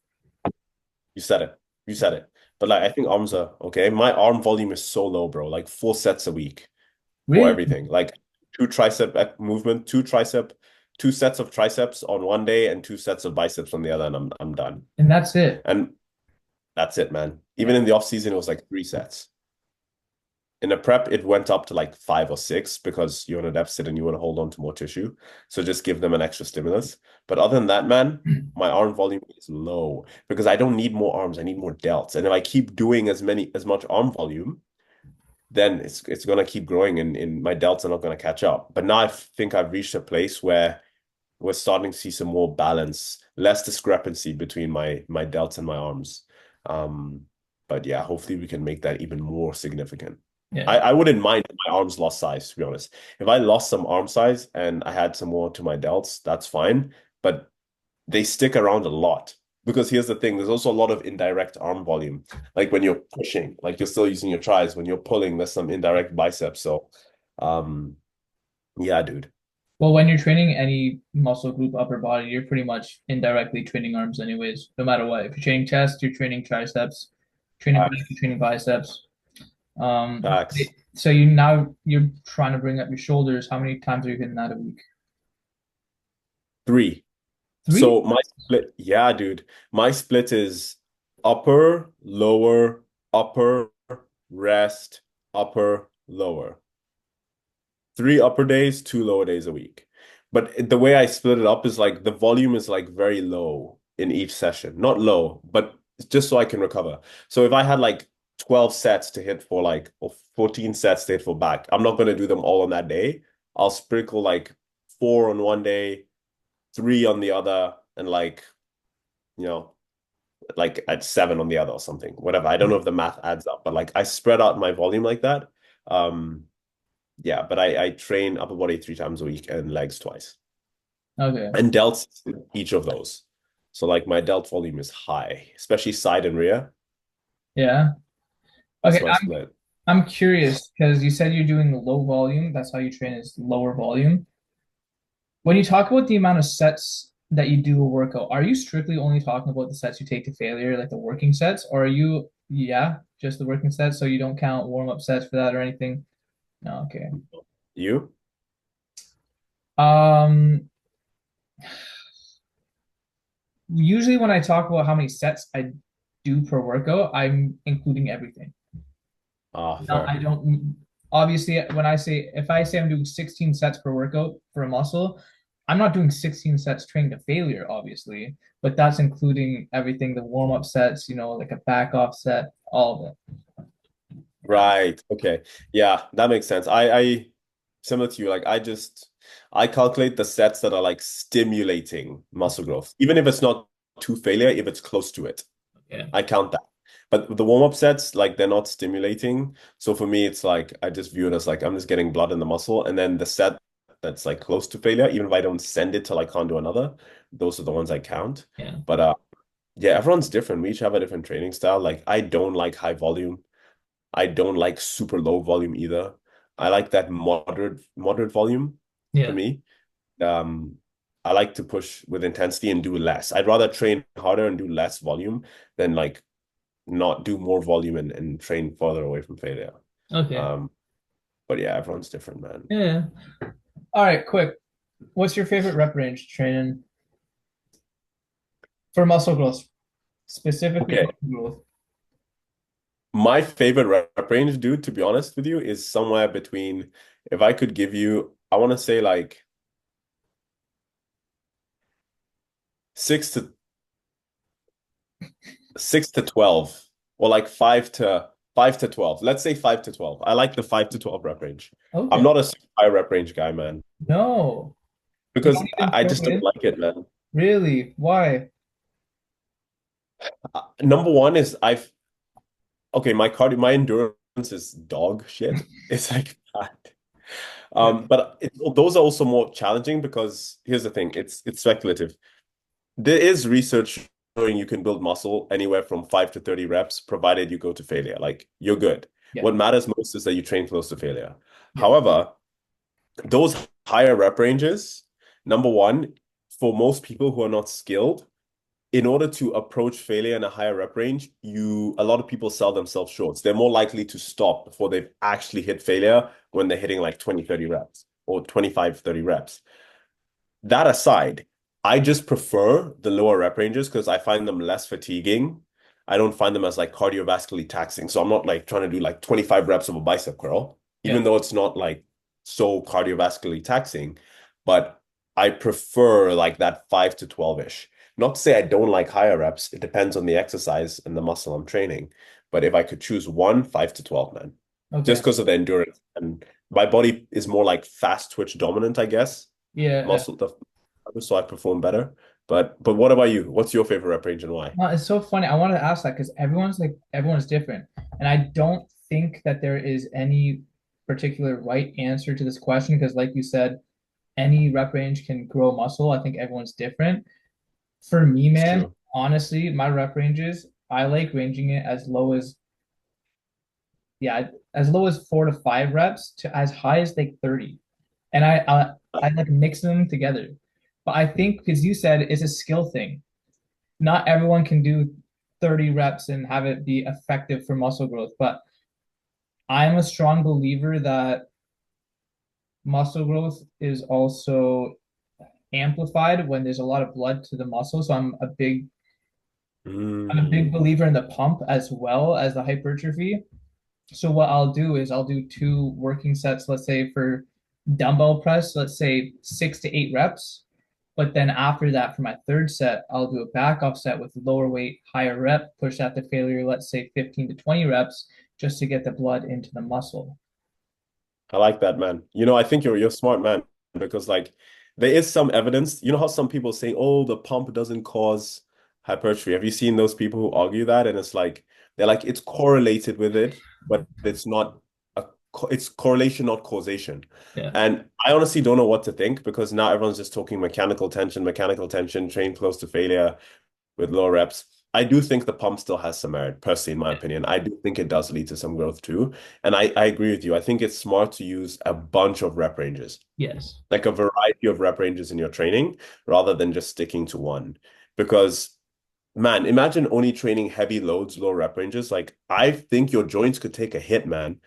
You said it. You said it. But like I think arms are okay. My arm volume is so low, bro. Like 4 sets a week for Really? everything. Like two tricep movement, two sets of triceps on one day and 2 sets of biceps on the other, and I'm done. And that's it. And that's it, man. Yeah. Even in the off season, it was like 3 sets. In a prep, it went up to like 5 or 6 because you're in a deficit and you want to hold on to more tissue. So just give them an extra stimulus. But other than that, man, my arm volume is low because I don't need more arms. I need more delts. And if I keep doing as much arm volume, then it's gonna keep growing and my delts are not gonna catch up. But now I think I've reached a place where we're starting to see some more balance, less discrepancy between my delts and my arms. Um, but yeah, hopefully we can make that even more significant. Yeah. I wouldn't mind if my arms lost size, to be honest. If I lost some arm size and I had some more to my delts, that's fine. But they stick around a lot. Because here's the thing, there's also a lot of indirect arm volume. Like when you're pushing, like you're still using your tris. When you're pulling, there's some indirect biceps. So yeah, dude. Well, when you're training any muscle group, upper body, you're pretty much indirectly training arms anyways, no matter what. If you're training chest, you're training triceps, training back, Facts. you're training biceps. Facts. So you're trying to bring up your shoulders. How many times are you hitting that a week? Three. Three? So my split, yeah, dude. My split is upper, lower, upper, rest, upper, lower. 3 upper days, 2 lower days a week. But the way I split it up is like the volume is like very low in each session. Not low, but just so I can recover. So if I had like 12 sets to hit for like, or 14 sets to hit for back, I'm not going to do them all on that day. I'll sprinkle like 4 on one day, 3 on the other, and like, you know, like at 7 on the other or something, whatever. I don't know if the math adds up, but like I spread out my volume like that. Um, yeah, but I train upper body 3 times a week and legs twice. Okay. And delts each of those. So like my delt volume is high, especially side and rear. Yeah. That's Okay. my split. I'm curious because you said you're doing low volume. That's how you train is lower volume. When you talk about the amount of sets that you do a workout, are you strictly only talking about the sets you take to failure, like the working sets, or are you, yeah, just the working sets, so you don't count warm-up sets for that or anything? No, okay. You? Um, Usually when I talk about how many sets I do per workout, I'm including everything. Ah, No, I fair. don't. Obviously, when I say if I say I'm doing 16 sets per workout for a muscle, I'm not doing 16 sets training to failure, obviously, but that's including everything, the warm-up sets, like a back off set, all of it. Right. Okay. Yeah, that makes sense. I similar to you, like I calculate the sets that are like stimulating muscle growth. Even if it's not to failure, if it's close to it. Yeah. I count that. But the warm-up sets, like they're not stimulating. So for me, it's like I just view it as like I'm just getting blood in the muscle. And then the set that's like close to failure, even if I don't send it till I can't do another, those are the ones I count. Yeah. But yeah, everyone's different. We each have a different training style. Like I don't like high volume. I don't like super low volume either. I like that moderate volume for Yeah. me. Um, I like to push with intensity and do less. I'd rather train harder and do less volume than like not do more volume and train further away from failure. Okay. Um, but yeah, everyone's different, man. Yeah. All right, quick. What's your favorite rep range training for muscle growth, specifically Okay. muscle growth? My favorite rep range, dude, to be honest with you, is somewhere between, if I could give you, I want to say like 6 to 12, or like 5 to 12. Let's say 5 to 12. I like the 5 to 12 rep range. I'm Okay. not a super high rep range guy, man, No, you because don't even I throw just it don't in? like it, man. Really? Why? Number one is I've okay, my endurance is dog shit. It's like bad. Yeah. But those are also more challenging because here's the thing, it's speculative. There is research showing you can build muscle anywhere from 5 to 30 reps, provided you go to failure. Like you're good. Yeah. What matters most is that you train close to failure. Yeah. However, those higher rep ranges, number one, for most people who are not skilled, in order to approach failure in a higher rep range, a lot of people sell themselves short. They're more likely to stop before they've actually hit failure when they're hitting like 20, 30 reps or 25, 30 reps. That aside, I just prefer the lower rep ranges because I find them less fatiguing. I don't find them as like cardiovascularly taxing. So I'm not like trying to do like 25 reps of a bicep curl, Yeah. even though it's not like so cardiovascularly taxing. But I prefer like that 5 to 12-ish. Not to say I don't like higher reps. It depends on the exercise and the muscle I'm training. But if I could choose one, 5 to 12, man. Okay. just because of the endurance. And my body is more like fast twitch dominant, I guess. Yeah. Muscle the so I perform better. But what about you? What's your favorite rep range and why? Well, it's so funny. I wanted to ask that because everyone's different, and I don't think that there is any particular right answer to this question because, like you said, any rep range can grow muscle. I think everyone's different. For me, It's man, true. honestly, my rep ranges, I like ranging it as low as yeah, as low as 4 to 5 reps to as high as like 30. And I like mix them together. But I think because you said it's a skill thing. Not everyone can do 30 reps and have it be effective for muscle growth. But I'm a strong believer that muscle growth is also amplified when there's a lot of blood to the muscle. So I'm a big Mm. believer in the pump as well as the hypertrophy. So what I'll do is I'll do 2 working sets, let's say for dumbbell press, let's say 6 to 8 reps. But then after that, for my third set, I'll do a back off set with lower weight, higher rep, push that to failure, let's say 15 to 20 reps, just to get the blood into the muscle. I like that, man. I think you're a smart man because like there is some evidence. You know how some people say, "Oh, the pump doesn't cause hypertrophy." Have you seen those people who argue that? And it's like they're like it's correlated with it, but it's not it's correlation, not causation. Yeah. And I honestly don't know what to think because now everyone's just talking mechanical tension, train close to failure with low reps. I do think the pump still has some merit, personally, in my opinion. I do think it does lead to some growth too. And I agree with you. I think it's smart to use a bunch of rep ranges, Yes. like a variety of rep ranges in your training rather than just sticking to one. Because, man, imagine only training heavy loads, low rep ranges. Like, I think your joints could take a hit, man.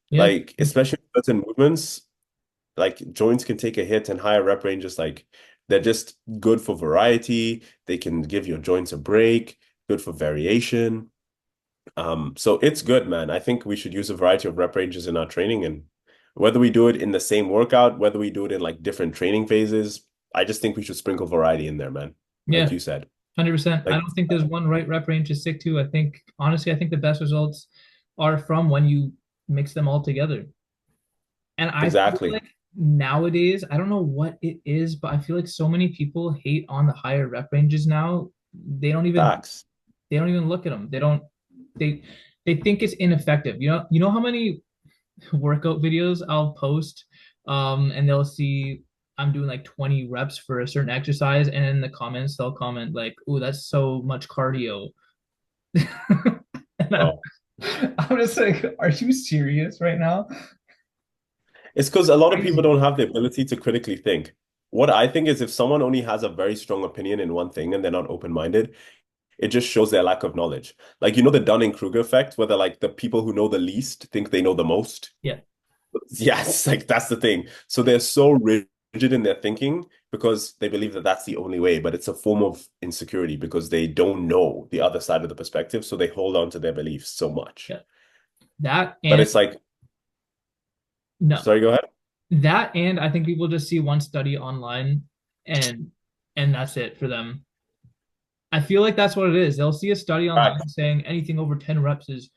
Yeah. Like, especially certain movements, like joints can take a hit and higher rep ranges, like they're just good for variety. They can give your joints a break, good for variation. So it's good, man. I think we should use a variety of rep ranges in our training and whether we do it in the same workout, whether we do it in like different training phases, I just think we should sprinkle variety in there, man. Yeah. Like you said. 100%. I Like don't think there's one right rep range to stick to. I think, honestly, I think the best results are from when you mix them all together. And I feel exactly. like nowadays, I don't know what it is, but I feel like so many people hate on the higher rep ranges now. They don't even Facts. they don't even look at them. They they think it's ineffective. You know how many workout videos I'll post and they'll see I'm doing like 20 reps for a certain exercise and in the comments they'll comment like, "Oh, that's so much cardio." And Oh. I'm just like, "Are you serious right now?" It's because a lot of people Crazy. don't have the ability to critically think. What I think is if someone only has a very strong opinion in one thing and they're not open-minded, it just shows their lack of knowledge. Like, the Dunning-Kruger effect, where they're like the people who know the least think they know the most. Yeah. Yes, like that's the thing. So they're so rigid in their thinking because they believe that that's the only way, but it's a form of insecurity because they don't know the other side of the perspective. So they hold on to their beliefs so much. Yeah. That But and it's like, no. sorry, go ahead. That and I think people just see one study online and and that's it for them. I feel like that's what it is. They'll see a study Right. online saying anything over 10 reps is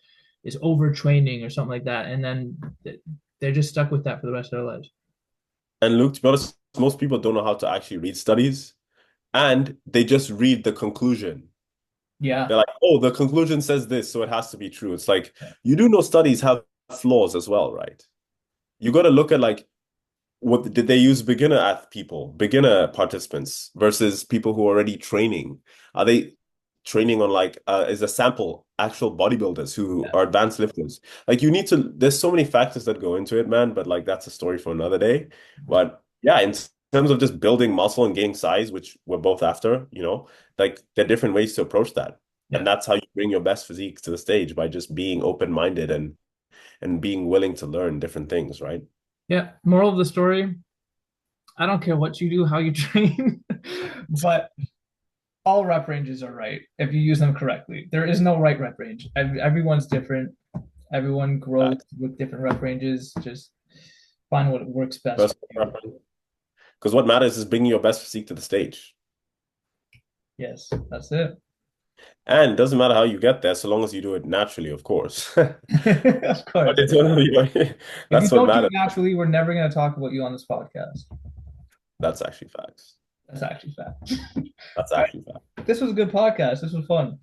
overtraining or something like that, and then they're just stuck with that for the rest of their lives. And Luke, to be honest, most people don't know how to actually read studies and they just read the conclusion. Yeah. They're like, oh, the conclusion says this, so it has to be true. It's like, you do know studies have flaws as well, right? You got to look at like, what did they use beginner participants versus people who are already training? Are they training on like, is a sample actual bodybuilders who Yeah. are advanced lifters? Like, there's so many factors that go into it, man, but like, that's a story for another day. But yeah, in terms of just building muscle and gaining size, which we're both after, like, there are different ways to approach that. And Yeah. that's how you bring your best physique to the stage by just being open-minded and being willing to learn different things, right? Yeah. Moral of the story, I don't care what you do, how you train, but all rep ranges are right if you use them correctly. There is no right rep range. Everyone's different. Everyone grows with different rep ranges. Just find what works best for Personal you. preference. Because what matters is bringing your best physique to the stage. Yes, that's it. And it doesn't matter how you get there, so long as you do it naturally, of course. Of But course. it's only If you that's what don't do it matters. naturally, we're never going to talk about you on this podcast. That's actually facts. That's actually fact. That's All actually facts. right. This was a good podcast. This was fun.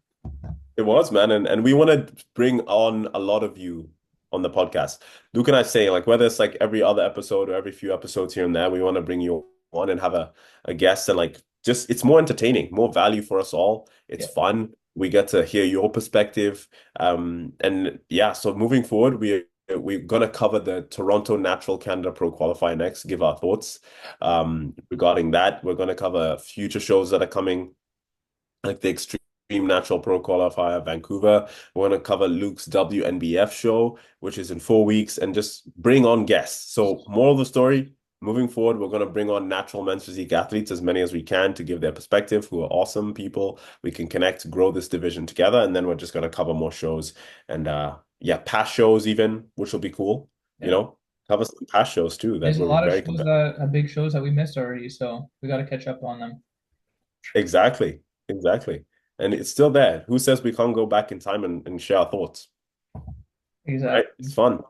It was, man, and we want to bring on a lot of you on the podcast. Luke and I say, like, whether it's like every other episode or every few episodes here and there, we want to bring you on and have a guest and like just it's more entertaining, more value for us all. It's Yeah. fun. We get to hear your perspective. And yeah, so moving forward, we're gonna cover the Toronto Natural Canada Pro Qualifier next, give our thoughts regarding that. We're gonna cover future shows that are coming like the Extreme Natural Pro Qualifier Vancouver. We're going to cover Luke's WNBF show, which is in 4 weeks, and just bring on guests. So, moral of the story, moving forward, we're going to bring on natural men's physique athletes, as many as we can, to give their perspective, who are awesome people. We can connect, grow this division together, and then we're just going to cover more shows and yeah, past shows even, which will be cool. You Yeah. know, cover some past shows too that There's a were lot of very shows competitive. that big shows that we missed already, so we got to catch up on them. Exactly. Exactly. And it's still there. Who says we can't go back in time and share our thoughts? Right? Exactly. It's fun.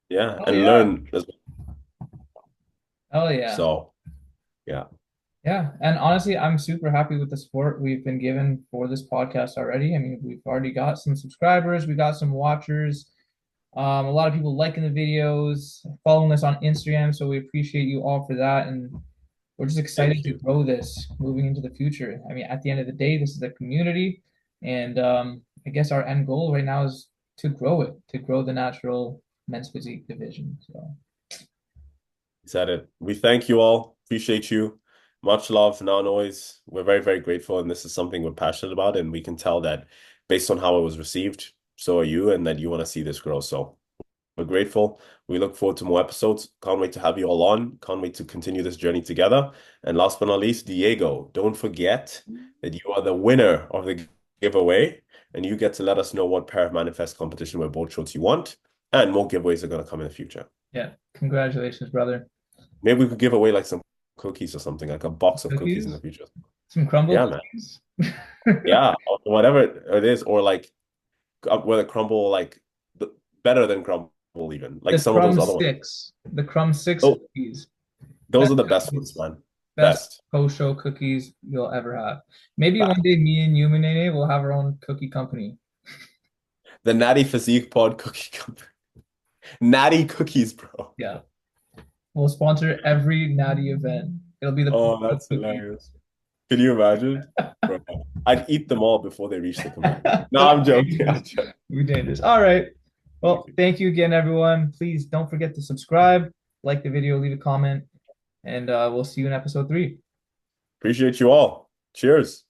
Yeah. Oh And yeah. learn as well. Oh yeah. So, yeah. Yeah. And honestly, I'm super happy with the support we've been given for this podcast already. I mean, we've already got some subscribers, we got some watchers, a lot of people liking the videos, following us on Instagram. So we appreciate you all for that. And we're just excited Thank to you. grow this moving into the future. I mean, at the end of the day, this is a community. And I guess our end goal right now is to grow it, to grow the natural men's physique division. So, You said it. We thank you all. Appreciate you. Much love, now noise. We're very, very grateful. And this is something we're passionate about. And we can tell that based on how it was received, so are you, and that you want to see this grow. So we're grateful. We look forward to more episodes. Can't wait to have you all on. Can't wait to continue this journey together. And last but not least, Diego, don't forget that you are the winner of the giveaway, and you get to let us know what pair of manifest competition wear boat shorts you want. And more giveaways are going to come in the future. yeah, congratulations, brother. Maybe we could give away like some cookies or something, like a box of cookies in the Cookies? future. Some crumble Yeah, man. cookies? Yeah, whatever it is, or like whether crumble like better than crumble even, like The some of those crumb other ones. six. The crumb six Oh, cookies. those Best are the best ones, cookies. man. Best Best. post-show cookies you'll ever have. Maybe one Fact. day me and you, Nene, will have our own cookie company. The Natty Physique Pod Cookie Company. Natty cookies, bro. Yeah. We'll sponsor every Natty event. It'll be the Oh, post-show that's cookie. hilarious. Can you imagine? Bro, I'd eat them all before they reach the command. No, I'm joking. I'm joking. We dangerous. All right. Well, thank you again, everyone. Please don't forget to subscribe, like the video, leave a comment, and we'll see you in episode 3. Appreciate you all. Cheers.